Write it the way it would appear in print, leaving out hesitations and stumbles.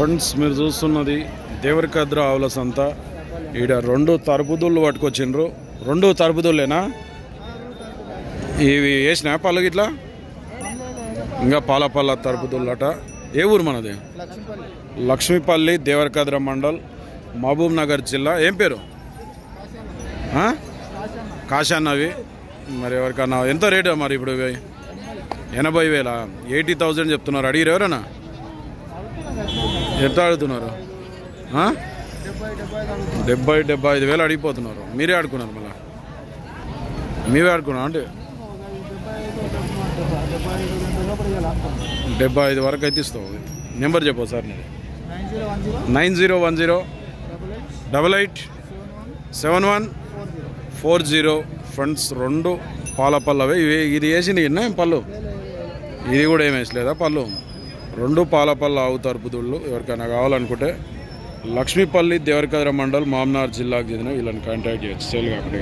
Friends మీరు చూస్తున్నది దేవరకద్ర ఆవుల సంత. ఈడ రెండు తరపుదుళ్ళు పట్టుకొచ్చిండ్రు. రెండు తరపుదుళ్ళేనా? ఇవి వేసినా పళ్ళు గిట్లా? ఇంకా పాలపల్ల తరపుదుళ్ళట. ఏ ఊరు మనది? లక్ష్మీపల్లి, దేవరకద్ర మండల్, మహబూబ్ నగర్ జిల్లా. ఏం పేరు? కాశాన్నవి. మరి ఎవరికన్నా ఎంత రేటు మరి ఇప్పుడు? 80,000, 80,000 చెప్తున్నారు. అడిగిరు ఎవరన్నా? ఎంత అడుగుతున్నారు? 70,000 అడిగిపోతున్నారు. మీరే ఆడుకున్నారు మళ్ళీ? మీరే ఆడుకున్నా అంటే 75 వరకు అయితే ఇస్తావు. నెంబర్ చెప్పు సార్. నేను 9010 887140. ఫ్రెండ్స్ రెండు పాల పళ్ళవే. ఇది వేసింది ఏం పళ్ళు? ఇది కూడా ఏం వేసలేదా పళ్ళు? రెండు పాల పళ్ళ ఆవు తరపుదుళ్ళు. ఎవరికైనా కావాలనుకుంటే లక్ష్మీపల్లి, దేవరకద్ర మండల్, మహబూబ్నగర్ జిల్లాకు చెందిన వీళ్ళని కాంటాక్ట్ చేయొచ్చు. సేల్ కాకుండా